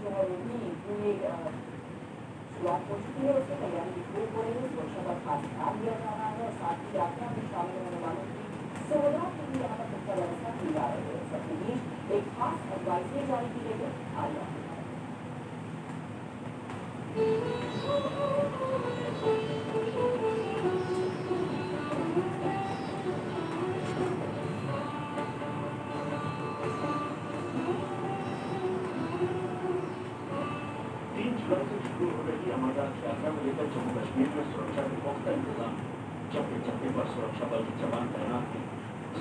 जो है वो भी पूरी शुरुआत हो चुकी है। उसकी तैयारी भी खूब हो रही है। सुरक्षा पर खास ध्यान दिया जा रहा है। साथ ही यात्रा में शामिल होने वालों की सुविधा के लिए यहाँ पर पुख्ता व्यवस्था की जा रही है। सबके बीच एक खास एडवाइजरी जारी की गई है। आइए आपको अमरनाथ यात्रा को लेकर जम्मू कश्मीर में सुरक्षा के पुख्ता इंतजाम। चौके चौके पर सुरक्षा बल के जवान तैनात हैं।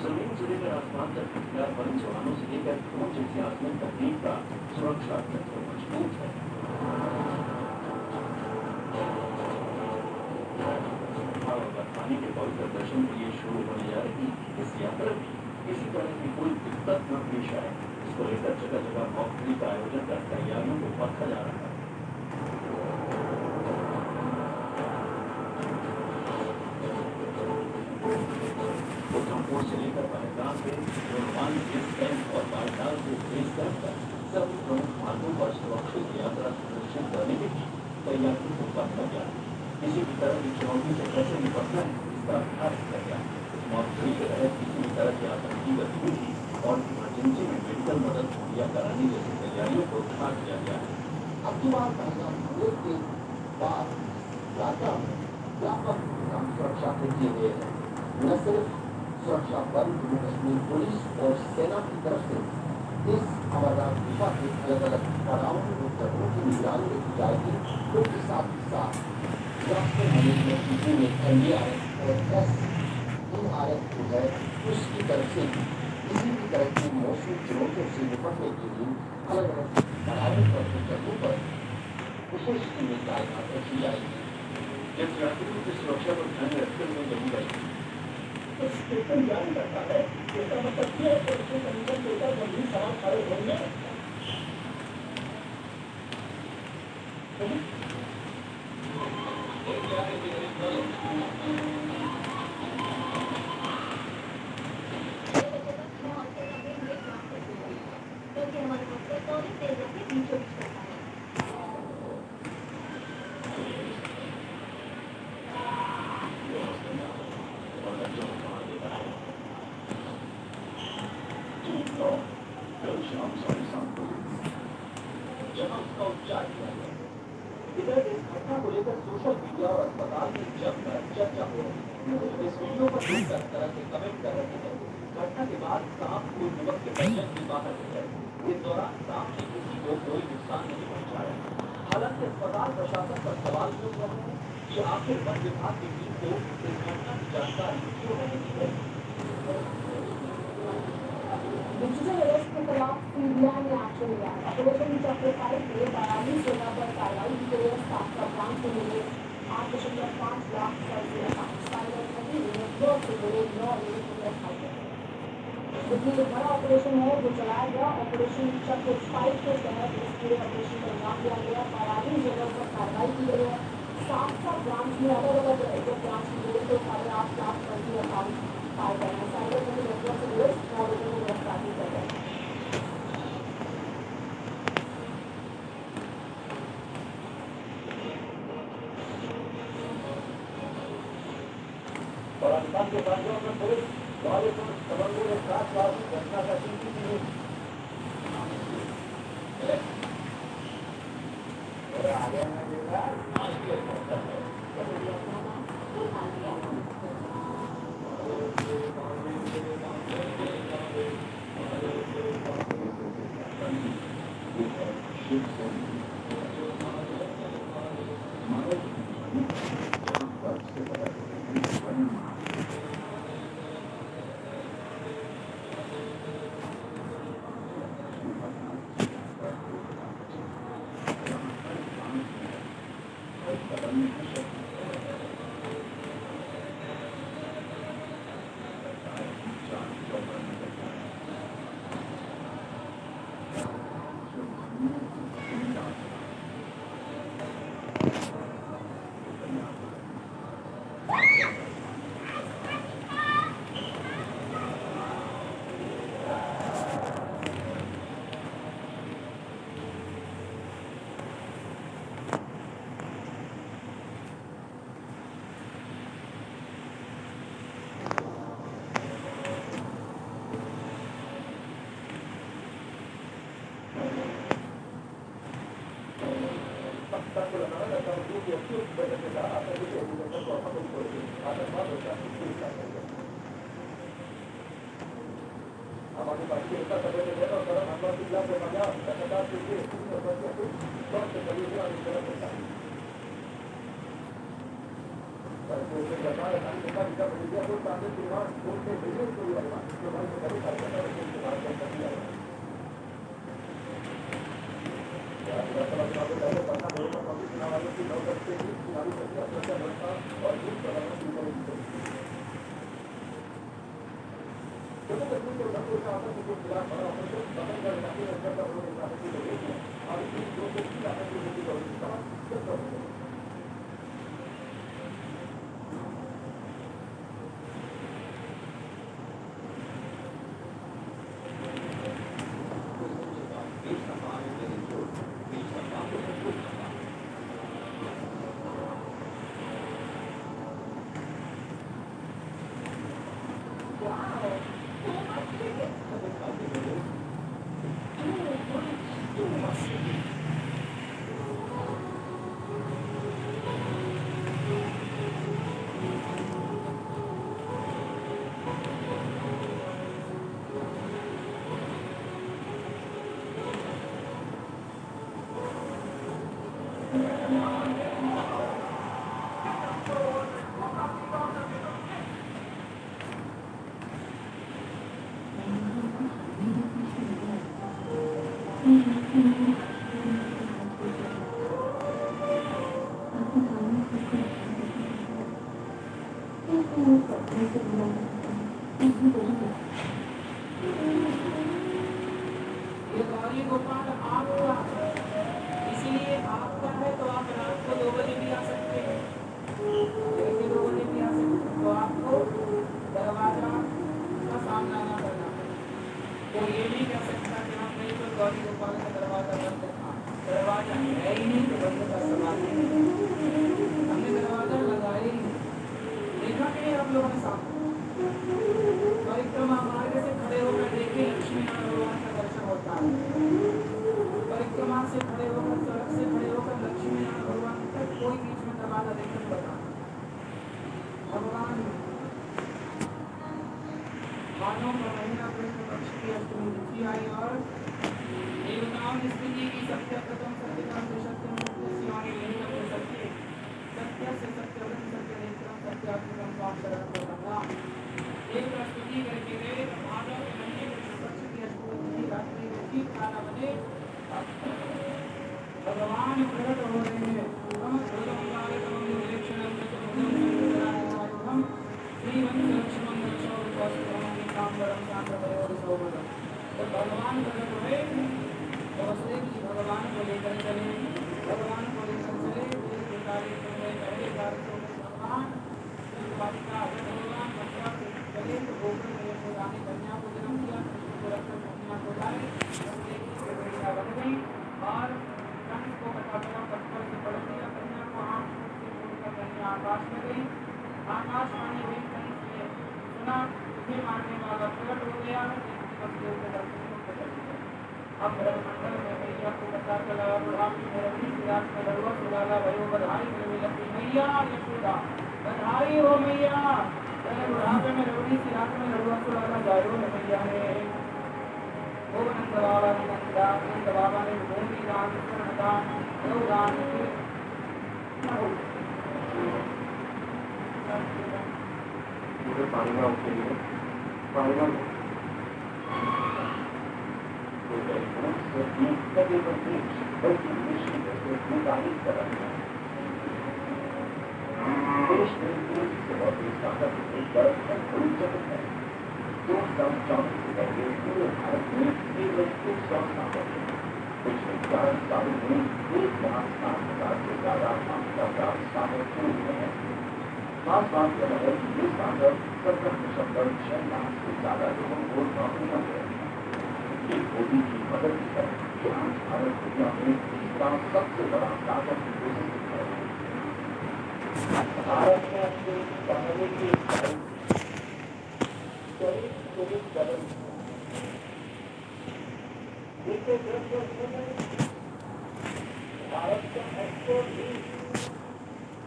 जमीन से लेकर आसमान तक हथियार बंद जवानों से लेकर ड्रोन जैसी आधुनिक तकनीक का सुरक्षा तंत्र मजबूत है। बर्फानी के पवित्र दर्शन के लिए शुरू होने जा रही इस यात्रा में किसी तरह की कोई दिक्कत न पेश आए, इसको लेकर जगह जगह मॉक ड्रिल का आयोजन कर तैयारियों को परखा जा रहा है। से लेकर पहलगाम से और बालटाल से बेसकैंप तक सभी प्रमुख मार्गों पर सुरक्षित यात्रा सुनिश्चित करने के लिए तैयारियों को परखा गया। किसी भी तरह की चुनौती से कैसे निपटना है, इसका अभ्यास किया गया। मॉक ड्रिल के तहत किसी भी तरह की आतंकी गतिविधि और इमरजेंसी में मेडिकल मदद मुहैया कराने जैसी तैयारियों को खाक किया गया है। अब की बार पहलगाम हमले के बाद यात्रा में व्यापक इंतजाम सुरक्षा के किए गए हैं। न सिर्फ सुरक्षा बल जम्मू कश्मीर पुलिस और सेना की तरफ से इस अमरनाथ गुफा के अलग अलग पड़ावों में उपकरणों की निगरानी रखी जाएगी, उसके साथ ही साथ डिजास्टर मैनेजमेंट की टीमें NDRF और SDRF जो है उसकी तरफ से किसी भी तरह की मौसमी चुनौतियों से निपटने के लिए अलग अलग पड़ावों पर उपकरणों पर विशेष टीमें तैनात रखी जाएगी। इस यात्रियों की सुरक्षा पर ध्यान रखते हुए जम्मू कश्मीर स्टेटमेंट जारी करता है। इसका मतलब यह है कि उसके कमीशन के ऊपर गंभीर सवाल खड़े होंगे। जहां उसका उपचार किया गया। इधर इस घटना को लेकर सोशल मीडिया और अस्पताल में जमकर चर्चा हो रही है। इस वीडियो पर लोग तरह के कमेंट कर रहे हैं। घटना के बाद सांप को युवक के दर्जन के बाहर ले गए। इस दौरान सांप ने किसी को कोई नुकसान नहीं पहुंचाया। हालांकि अस्पताल प्रशासन पर सवाल भी उठ रहे हैं कि आखिर वन विभाग की टीम को इस घटना की जानकारी क्यों नहीं दी गई। डिजिटल अरेस्ट के खिलाफ सीरिया ने एक्शन लिया। ऑपरेशन चक्र 5 में 42 जगह पर कार्रवाई की गई है। 7 ब्रांच से मिले 8.5 लाख साइबर ठगी नेटवर्क से जुड़े 9 लोगों को गिरफ्तार किया गया। इसलिए एक बड़ा ऑपरेशन है जो चलाया गया। ऑपरेशन चक्र 5 के तहत इस पूरे ऑपरेशन को अंजाम दिया गया। 42 जगह पर कार्रवाई की गई है। 7 ब्रांच में अलग अलग ब्रांच की जोड़े तो 8.5 लाख फर्जी अकाउंट पाए गए हैं। साइबर ठगी नेटवर्क से जुड़े 9 लोगों को गिरफ्तार किया गया। पाकिस्तान के बागियों में पुलिस समन्वय के साथ घटना का CCTV हमारी पार्टी एकता सभ्य है और परम आत्मा की खिलाफ लगातार लगातार के लिए स्वस्थ करिए और तरफ होता है पर जो सरकार का विचार मीडिया को सामने निर्माण छोड़ते बिजनेस को लगवा जो भाई को कभी कार्यकर्ता रखने के बाद कर दिया पटना भरोसा पब्लिक चुनाव आयोग की 9 तारीख से चुनावी प्रक्रिया सुरक्षा व्यवस्था और बूथ प्रबंधन शुरू करेगी जम्मू कश्मीर के उधमपुर का आतंक के खिलाफ बड़ा ऑपरेशन बदल कर इलाके में अंदर का उन्होंने प्राथमिकी को भेज दिया और इस दो को की आतंकी की जरूरत ये गौरी गोपाल आपका, इसलिए आपका है तो आप रात को 2 बजे भी आ सकते हैं, जैसे 2 बजे भी आ सकते हैं, तो आपको दरवाजा का सामना ना करना पड़े। तो ये नहीं कह सकता कि हम नहीं तो गौरी गोपाल का दरवाजा बंद था, दरवाजा है ही नहीं तो बंद का सवाल नहीं, हमने दरवाजा लगाया ही नहीं। देखा कि आप लोगों ने सामने परिक्रमा मार्ग से खड़े होकर देखे लक्ष्मी नारायण भगवान का दर्शन होता है। परिक्रमा से खड़े होकर, सड़क से खड़े होकर लक्ष्मी नारायण भगवान तक कोई बीच में दरवाजा देखकर बता भगवान मानव का महीना कृष्ण पक्ष की अष्टमी तिथि आई और देवताओं ने स्थिति की सत्य प्रथम सत्यता से सत्य मुक्त शिवानी नहीं अपने सत्य सत्य से सत्य सत्य नेत्रम सत्यात्मकम स्वाम शरण को बंधा एक प्रस्तुति करके गए मानव के महीने कृष्ण पक्ष की अष्टमी रात्रि में ठीक 12 बजे भगवान प्रकट हो रहे हैं। हम भगवान निरीक्षण हम श्रीमंत लक्ष्मण लक्ष्मण उपासना कामवरम कामवरम सौभगम। तो भगवान प्रकट हुए तो वसुदेव जी भगवान को लेकर चले, भगवान को लेकर चले एक कार्य पहले कार्य भगवान बालिका भगवान मथुरा से चले तो गोकुल में रानी कन्या को जन्म दिया, कृष्ण को रखकर कन्या को लाए, बेटियां बन गई और कंस को पता पत्थर से पड़ दिया, कन्या को आँख से छोड़कर कन्या आकाश में गई। आकाशवाणी हुई, कंस ने सुना, तुझे मारने वाला प्रकट हो गया है, वसुदेव के दर्शन को प्रकट किया। अब ब्रह्मंडल में मैया को पता चला, बुढ़ापी में रवि सिराज में लड़ुआ सुलाला भयो बधाई में लगी मैया यशोदा बधाई हो मैया, बुढ़ापे में रवि सिराज में लड़ुआ सुलाला गायो न मैया ने। वो नंद बाबा ने नंददान, नंद बाबा ने भूमि दान, दान, दान पानी में उठे पानी में खास बात यह है कि ये सांसद 70.6 लाख से ज्यादा लोगों को नौकरी न मिले। ये मोदी की मदद की है कि आज भारत दुनिया में तीसरा सबसे बड़ा ताकत की कोशिश है। भारत में अपने पहले के करीब कदम भारत का एक्सपोर्ट भी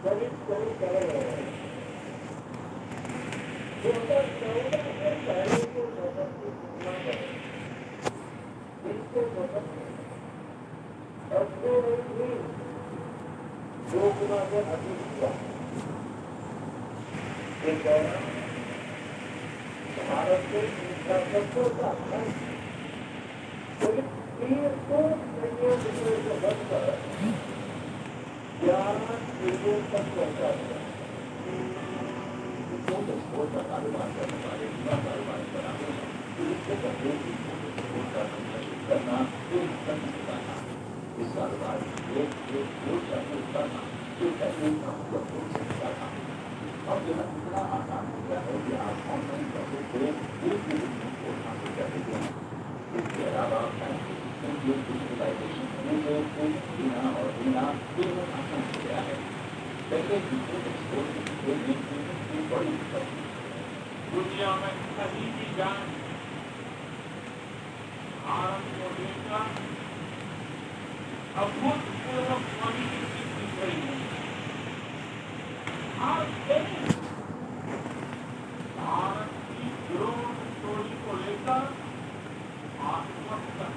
करीब करीब कर रहे हैं 2014 के पहले के बजट की तुलना में इसके बजट में अपग्रेड भी 2 गुना से अधिक हुआ। इस दौरान भारत के इंफ्रास्ट्रक्चर का खर्च करीब 300 ट्रिलियन रुपये से बढ़कर 11 ट्रिलियन तक पहुंचा है। एक्सपोर्ट का कारोबार करने वाले युवा कारोबारी बनाते हैं तो इससे पहले एक्सपोर्ट का संचालित करना एक खर्च होता था। इस कारोबार एक होता था जो पहले उपलब्ध हो सकता था। अब यह इतना आसान हो गया है कि आप ऑनलाइन पैसे से एक ही एक्सपोर्ट हासिल कर लेते हैं। इसके अलावा डिजिटलाइजेशन होने से देना और देना दोनों आसान हो गया है। पहले एक्सपोर्ट की बड़ी दिक्कत थी। दुनिया में कहीं भी जाए भारत को लेकर अभूतपूर्व क्वालिटी दिख रही है। आज भारत की ग्रोथ स्टोरी को लेकर आश्वस्त है।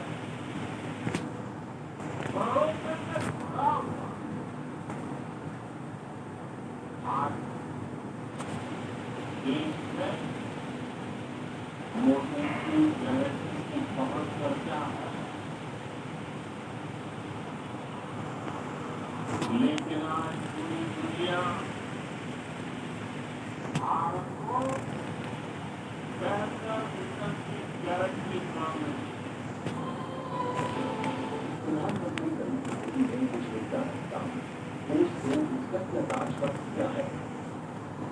भरोसे से भरा हुआ आज देश में मोदी की गारंटी की बहुत चर्चा है, लेकिन आज पूरी दुनिया भारत को बेहतर विकल्प की गारंटी मांग रही है। प्रधानमंत्री नरेंद्र मोदी ने पिछले 4 साल में देश को इसका राजपथ किया है।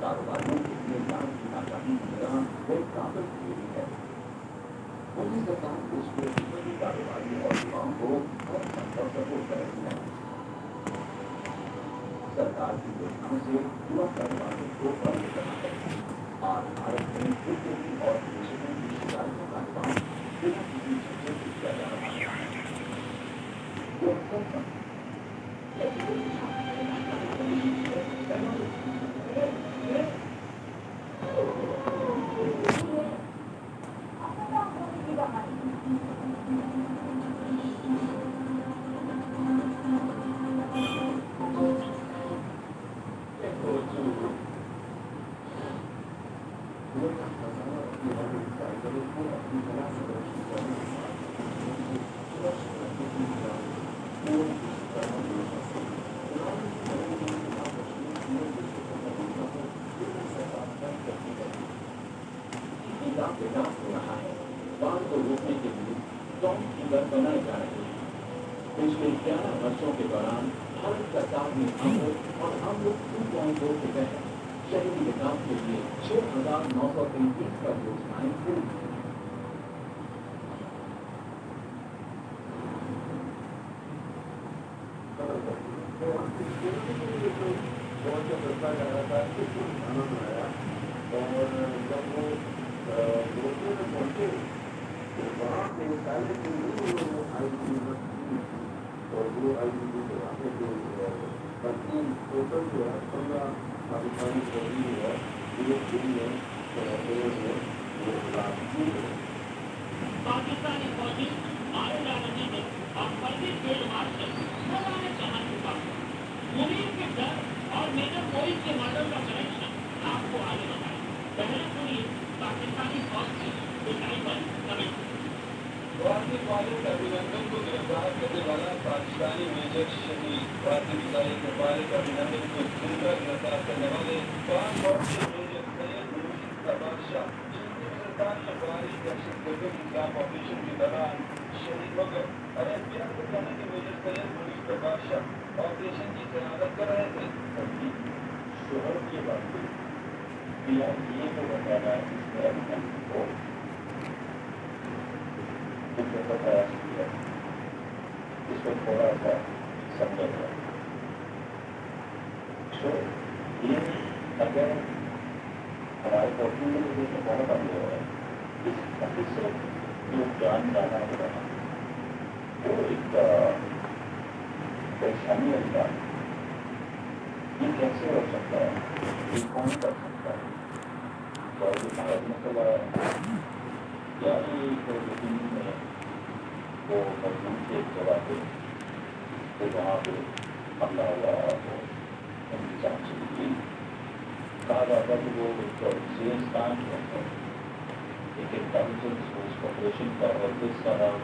कारोबारियों के लिए ज्ञान की आजादी की तरह एक कागज देती है। मोदी सरकार देश के सभी कारोबारी और युवाओं को हर संभव सपोर्ट कर रही है। सरकार की योजनाओं से युवा कारोबारियों को बंद करना है। आज भारत में उद्योगी और निवेशकों की शिकायतों का निवारण बिना किसी झंझट के किया जा रहा है। बाढ़ को रोकने के लिए स्ट्रॉन्ग फिगर बनाए जा रहे हैं। पिछले 11 वर्षों के दौरान भारत सरकार ने अमृत और अमृत 2.0 के तहत शहरी विकास के लिए 6,933 परियोजनाएं शुरू की। बहुत चर्चा कर रहा था कि आनंद आया और जब वो रोडवे में पहुंचे तो वहाँ पे पहले तो आई और वो आई के वहाँ पे जो बाकी टोटल जो है 15 पाकिस्तानी फौजी है जो दिल्ली में वो राजनीति है। पाकिस्तानी फौजी मारे जाने में और फर्जी फील्ड मार्शल मौलाना जहां चुका मुनीर के डर और मेजर मोइज के मर्डर का कनेक्शन आपको आगे बताएं। पहले सुनिए पाकिस्तानी फौज की पिटाई पर कमेंट। भारतीय पायलट अभिनंदन को गिरफ्तार करने वाला पाकिस्तानी मेजर शहीद भारतीय मिसाइल के पायलट अभिनंदन को जिंदा गिरफ्तार करने वाले 5 वर्षीय मेजर सैयद मुर्शीद का बादशाह सरकारी अफवाही दहशत गर्दों के खिलाफ ऑपरेशन के दौरान शहीद हो गए। एफबीआई को कहने के मेजर सैयद मुर्शीद का बादशाह ऑपरेशन की क़यादत कर रहे थे। शोहर की बात फिलहाल ये तो बताना इसमें अभिनंदन को का प्रयास किया, इसमें थोड़ा सा संभव है। तो ये अगर हमारे पोर्टफोलियो में तो बहुत अनुभव है, इस अभी से जो ज्ञान जाना होगा वो एक परेशानी वाली बात। ये कैसे हो सकता है? ये कौन कर सकता है? क्या ये भारत में चला है? या ये ज़मीन में वो मजदूर की एक जगह पे तो वहाँ पे हमला हुआ तो उनकी जान चली गई। कहा जाता है कि वो एक सीरियस काम करते हैं, एक इंटेलिजेंस ऑपरेशन का, और इस तरह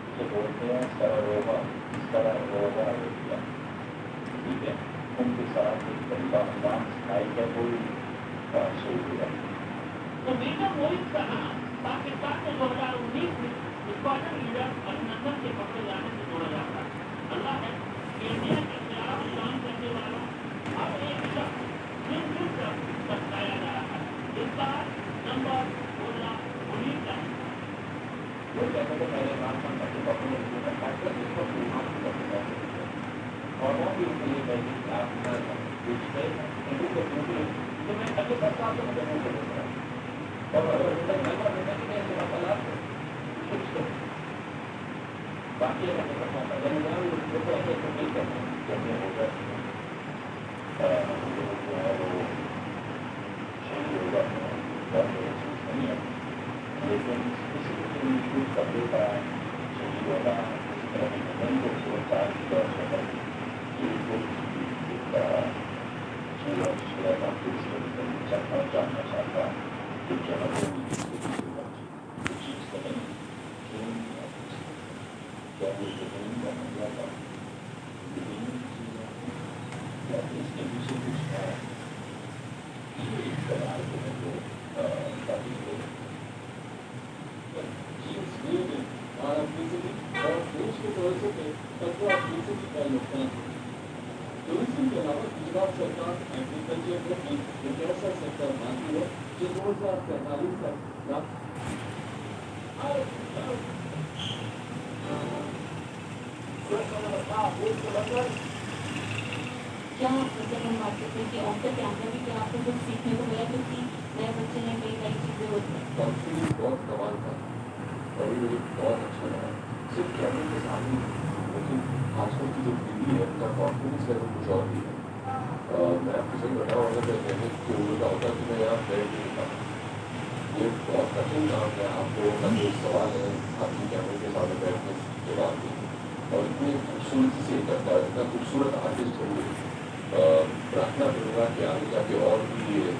उसे बोलते हैं सरारोगा एरिया, ठीक है। उनके साथ एक तलिबान स्थाई का कोई शहीद हुआ। तो मेजर मोहित का नाम पाकिस्तान में 2019 में स्क्वाड्रन लीडर अभिनंदन के पकड़े जाने से जोड़ा जाता है। अल्लाह है कि इंडिया के खिलाफ काम करने वाला अब एक शख्स जुर्म बताया जा रहा है। इस बार नंबर 2019 का वो कहते थे पहले बात हम करते पकड़ने के लिए खासकर जिसको बीमार करते हैं और वो भी उनके लिए मैं आप बीच में इनको को दूसरे तो मैं अगले 10 साल से मुझे मुँह कर देता है और अगर उनका नंबर देता कि मैं इसका फलाप कुछ बाकी अगर मैं करता जब मैं उनको तो ऐसे तो नहीं करता जैसे हो गया जो है वो शहीद होगा नहीं है लेकिन किसी शूट कर देता है शहीद होगा इसी तरह की घटन को सुरक्षा की और जानना चाहता कि जन्मभूमि किसकी चीज का नहीं क्यों क्या वो जमीन का मसला था या इसके पीछे कुछ है एक सवाल जो है वो काफी टूरिज्म के अलावा गुजरात सरकार एग्रीकल्चर को एक ऐसा सेक्टर मानती है जो 2045 तक क्या जैसे हम बात करते हैं कि ऑफ द कैमरा भी क्या आपको कुछ सीखने को मिला, क्योंकि नए बच्चे हैं, कई नई चीज़ें होती हैं। कॉन्फिडेंस बहुत कमाल था, कभी मुझे बहुत अच्छा लगा सिर्फ कैमरे के सामने, लेकिन आजकल की जो पीढ़ी है उनका कॉन्फिडेंस लेवल कुछ और भी है। मैं आपको सही बताऊँ, अगर मैं कहने की उम्र होता कि मैं यहाँ बैठ नहीं पाता। ये बहुत कठिन काम है। आप लोगों का जो सवाल है आपकी कैमरे के सामने बैठने जवाब दें और इतनी खूबसूरती से करता है, इतना खूबसूरत आर्टिस्ट है। प्रार्थना करूँगा कि आगे जाके और भी ये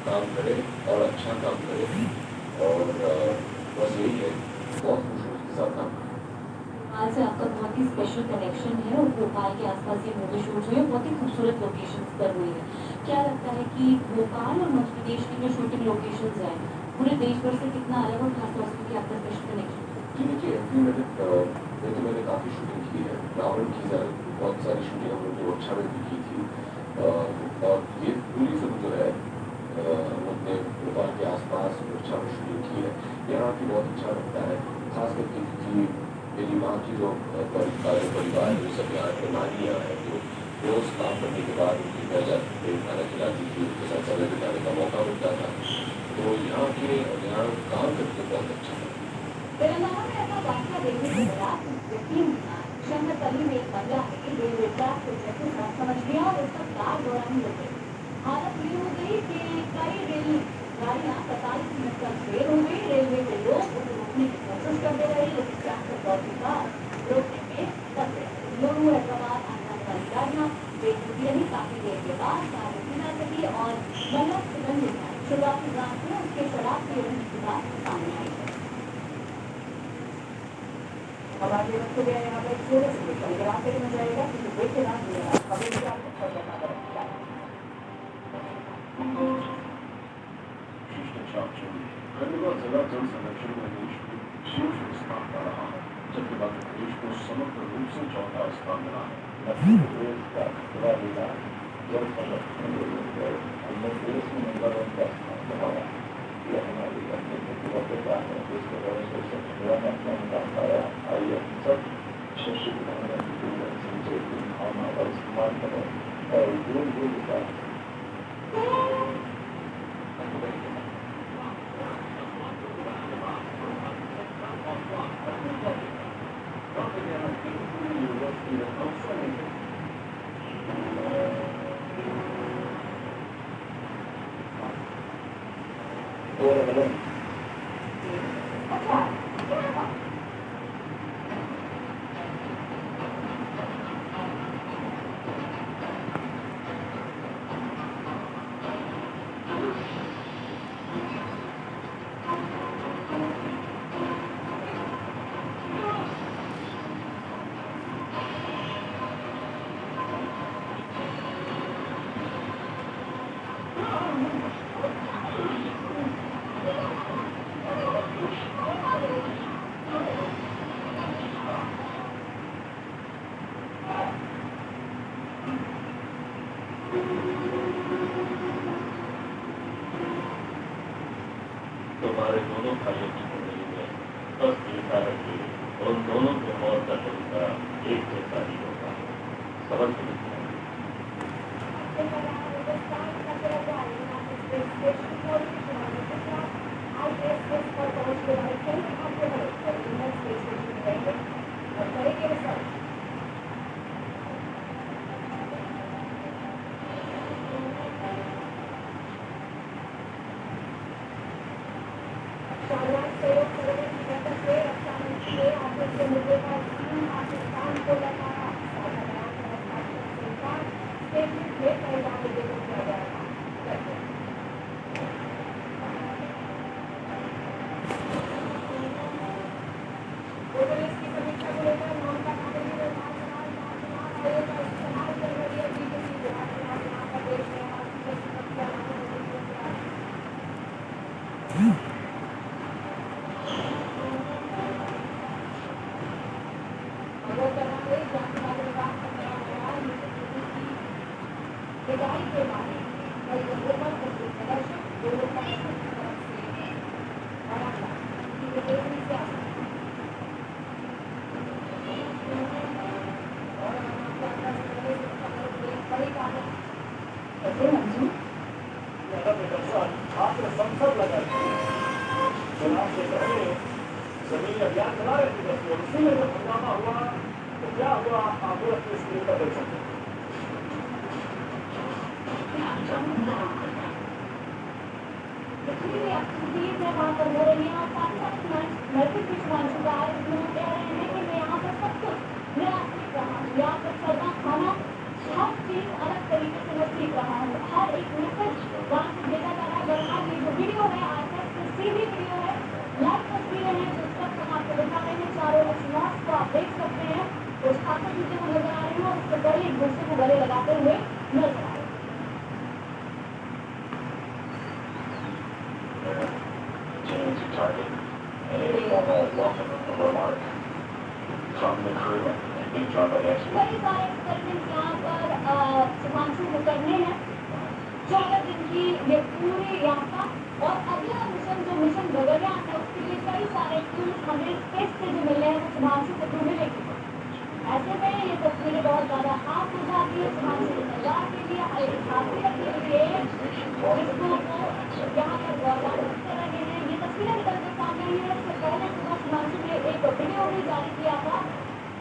काम करे और अच्छा काम करे और बस यही है, बहुत खुशी के साथ काम करें। आज से आपका बहुत ही स्पेशल कनेक्शन है और भोपाल के आसपास ये मूवी शूट हुई है, बहुत ही खूबसूरत लोकेशंस पर हुई है। क्या लगता है कि भोपाल और मध्य प्रदेश की जो शूटिंग लोकेशंस हैं पूरे देश भर से कितना अलग और खास तौर से कि आपका स्पेशल कनेक्शन? जी देखिए, मैंने काफ़ी शूटिंग की है, रावण की बहुत सारी शूटिंग हम लोग ने ओरछा में भी की थी और ये पूरी फिल्म जो है हमने भोपाल के आसपास ओरछा में शूटिंग की है। यहाँ भी बहुत अच्छा लगता है, खास करके क्योंकि मेरी माँ की जो परिवार जो सब यहाँ पे नानियाँ हैं, तो रोज़ काम करने के बाद उनकी घर जाती खाना खिलाती थी, उनके साथ समय बिताने का मौका मिलता था, तो यहाँ काम करके बहुत अच्छा था। तेलंगाना में ऐसा वाक़या देखने को मिला कि यकीन शंकरपल्ली में एक महिला ने रेलवे ट्रैक को जैसे सड़क समझ लिया और उसका कार दौड़ाने लग गई। हालत ये हो गई कि कई रेल गाड़ियाँ 45 मिनट तक फेल हो गई। रेलवे के लोग उन्हें रोकने की कोशिश करते रहे, लेकिन ट्रैक्टर दौड़ने का रोकने में फंसे। लुरु हैदराबाद आने वाली गाड़ियाँ बेचती रही। काफी देर के बाद कार रुकी न सकी और महिला सिकंदर शुरुआती जांच में उसके शराब पीने की बात सामने आई है। हमारे बच्चे गए यहाँ पे छोटे से टेलीग्राम पे में जाएगा क्योंकि देखे ना मिलेगा अभी भी आपको सब करना पड़ेगा। खंडवा जिला जल संरक्षण में देश में शीर्ष स्थान पर रहा है, जबकि मध्य प्रदेश को समग्र रूप से चौथा स्थान मिला है। मध्य प्रदेश का खंडवा जिला जल संरक्षण हमने देश में नंबर 1 का स्थान बनाया। ये हमारी अपनी प्रतिबद्धता है, जिसके वजह से खंडवा ने अपना मुकाम पाया। आइए सब शिक्षित संचय की भावना का इस्तेमाल करें और दूर दूर का University of Australia. Ora Malone. अच्छा क्या था? तुम्हारे दोनों भाइयों की जिंदगी में बस चिंता रखी, उन दोनों के मौत का तरीका एक जैसा ही होगा। समझ में नहीं आया। छात्र संसद लगा चुनाव से पहले जमीन अभियान चला रहे थे बस उसी में जब हंगामा हुआ तो क्या हुआ आप लोग अपनी स्क्रीन पर देख सकते हैं। वहाँ पर हो रही है और साथ साथ मैसेज भी सुना चुका है जिसमें वो कह रहे हैं कि मैं यहाँ पर सब कुछ मैं आपने कहा यहाँ पर चलना खाना हर चीज अलग तरीके से मैं सीख रहा हूँ। हर एक मैसेज वहाँ से भेजा जा रहा है। बरहाल ये जो वीडियो है आज तक सीधी वीडियो है, लाइव तस्वीरें हैं जो सब हम आपको दिखा रहे हैं। चारों स्लॉट्स को आप देख सकते हैं। तो छात्र नीचे को नजर आ रहे हैं और उससे पहले एक दूसरे को गले लगाते हुए नजर आ रहे हैं। Change the target and a formal welcome remark from the crew and be joined by next week. कई सारे एक्सपेरिमेंट यहाँ पर सुधांशु को करने हैं। 14 दिन की ये पूरी यात्रा और अगला मिशन जो मिशन गगनयान है उसके लिए कई सारे टूल्स हमें स्पेस से जो मिल रहे हैं वो सुधांशु को तो मिलेंगे। ऐसे में ये तस्वीरें बहुत ज्यादा खास हो जाती है सुधांशु के परिवार के लिए, हर एक खासियत के लिए जिसको वो यहाँ पर गौरवान्वित कर रहे हैं। ये तस्वीरें निकल के सामने आई है। इससे पहले सुबह सुधांशु ने एक वीडियो भी जारी किया था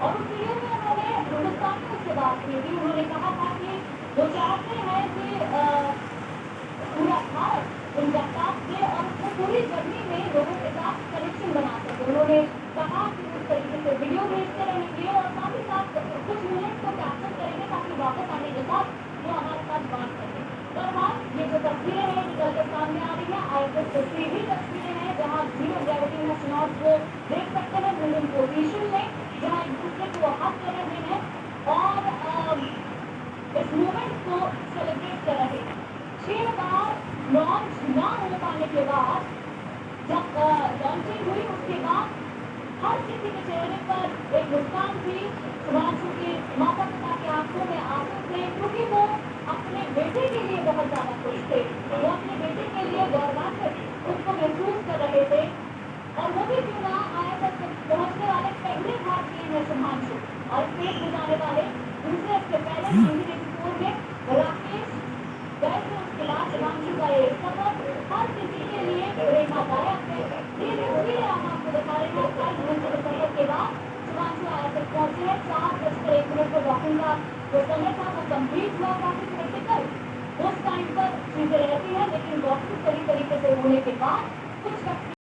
और उस वीडियो में उन्होंने हिंदुस्तानियों से बात की थी। उन्होंने कहा था कि वो चाहते हैं कि पूरा भारत उनका साथ दे और वो पूरी जर्नी में लोगों के साथ कनेक्शन बना सके। उन्होंने कहा कि उस तरीके से वीडियो भेजते रहेंगे और साथ ही साथ कुछ मिनट को कैप्चर करेंगे ताकि वापस आने के बाद वो हमारे साथ बात करें। बहरहाल ये जो तस्वीरें हैं निकल के सामने आ रही है ISS से सीधी तस्वीरें हैं जहाँ जीरो ग्रेविटी में एस्ट्रोनॉट्स को देख सकते हैं बिल्डिंग पोजीशन में जहाँ एक दूसरे को हक कर रहे हैं और इस मूवमेंट को सेलिब्रेट कर रहे हैं। 6 बार लॉन्च ना हो पाने के बाद जब लॉन्चिंग हुई उसके बाद हर किसी के चेहरे पर एक मुस्कान थी। सुधांशु के माता पिता की आंखों में आंसू थे क्योंकि वो अपने बेटे के लिए बहुत ज्यादा खुश थे। वो अपने बेटे के लिए गौरवान्वित खुद को महसूस कर रहे थे और वो भी क्यों ना ISS तक पहुंचने वाले पहले भारतीय हैं सुधांशु और स्पेस में जाने वाले दूसरे इससे पहले 1984 में राकेश गए थे। उसके बाद सुधांशु का ये सफर हर किसी के लिए प्रेरणादायक है। ये तस्वीरें हम आपको दिखा रहे हैं। 28 घंटे के सफर के बाद सुधांशु ISS पहुंचे हैं। 4:01 पर वॉकिंग का जो समय था वो कंप्लीट हुआ। काफी क्रिटिकल उस टाइम पर चीजें रहती हैं लेकिन बॉक्सेस सही तरीके से होने के बाद कुछ वक्त